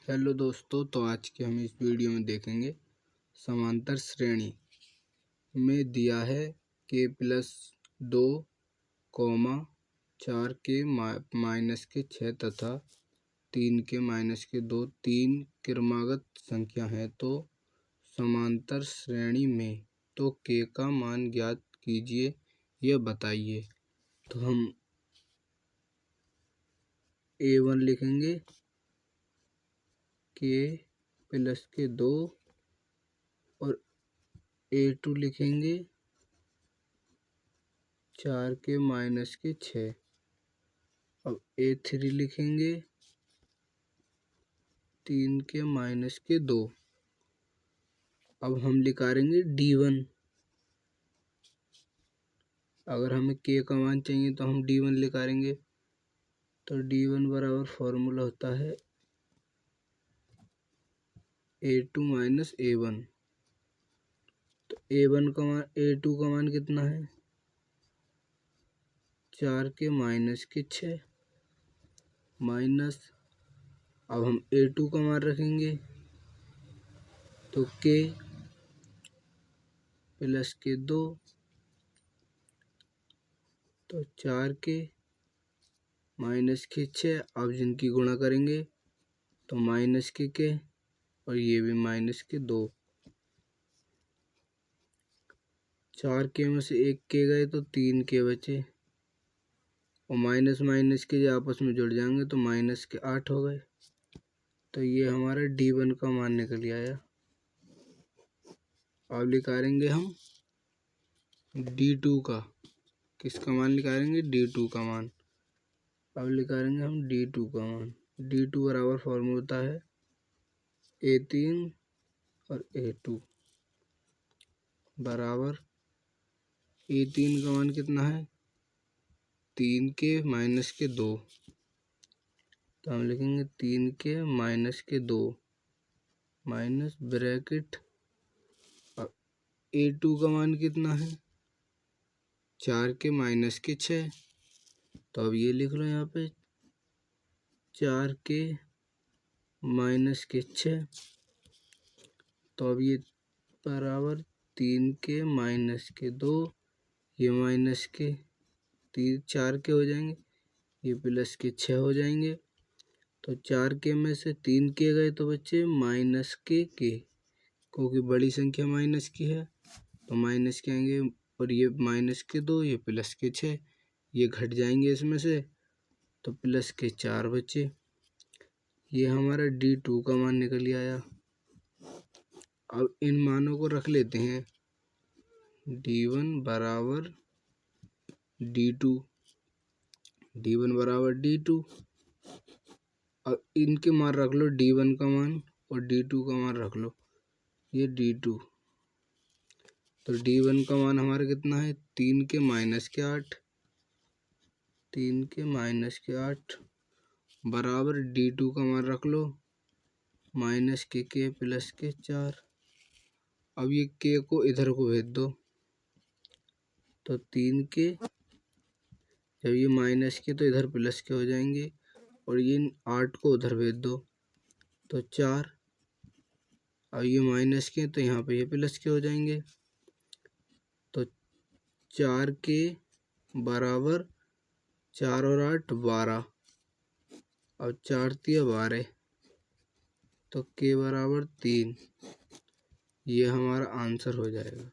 Hello दोस्तों, तो आज के हम इस वीडियो में देखेंगे समांतर श्रेणी में दिया है k प्लस 2, 4 के माइनस के 6 तथा 3 के माइनस के 2 तीन क्रमागत संख्या है। तो समांतर श्रेणी में तो k का मान ज्ञात कीजिए, यह बताइए। तो हम a1 लिखेंगे, k प्लस के 2 और a2 लिखेंगे 4 के माइनस के 6। अब a3 लिखेंगे 3 के माइनस के 2। अब हम निकालेंगे d1। अगर हमें k का मान चाहिए तो हम d1 निकालेंगे। तो d1 बराबर फॉर्मूला होता है a2 माइनस a1। तो a2 का मान कितना है? 4 के माइनस के 6 माइनस। अब हम a2 का मान रखेंगे तो k प्लस के 2, तो 4 के माइनस के 6। अब जिनकी गुणा करेंगे तो माइनस के और ये भी माइनस के 2। 4 के में से एक के गए तो 3 के बचे और माइनस माइनस के जो आपस में जुड़ जाएंगे तो माइनस के 8 हो गए। तो ये हमारा d1 का मान निकल आया। अब निकालेंगे हम d2 का। किसका मान निकालेंगे? d2 का मान। अब निकालेंगे हम d2 का मान। d2 बराबर फॉर्मूला होता है a3 और a2 बराबर a3 का मान कितना है? 3 के माइनस के 2। तो हम लिखेंगे 3 के माइनस के 2 माइनस ब्रैकेट। अब a2 का मान कितना है? 4 के माइनस के 6। तो अब ये लिख लो यहाँ पे 4 के माइनस के 6। तो अब ये बराबर 3 के माइनस के 2, ये माइनस के 4 के हो जाएंगे, ये प्लस के 6 हो जाएंगे। तो 4 के में से 3 के गए तो बच्चे माइनस के क्योंकि बड़ी संख्या माइनस की है तो माइनस के आएंगे। और ये माइनस के 2, ये प्लस के 6, ये घट जाएंगे इसमें से तो प्लस के 4 बचे। ये हमारा d2 का मान निकल आया। अब इन मानों को रख लेते हैं। d1 बराबर d2, d1 बराबर d2। अब इनके मान रख लो, d1 का मान और d2 का मान रख लो, ये d2। तो d1 का मान हमारा कितना है? 3 के माइनस के 8, 3 के माइनस के 8 बराबर d2 का मान रख लो माइनस के प्लस के 4। अब ये k को इधर को भेज दो तो 3 के, जब ये माइनस के तो इधर प्लस के हो जाएंगे और ये 8 को उधर भेज दो तो 4। अब ये माइनस के तो यहाँ पे ये प्लस के हो जाएंगे। तो 4 के बराबर 4 और 8 12। अब 4 तिया 12, तो k बराबर 3। ये हमारा आंसर हो जाएगा।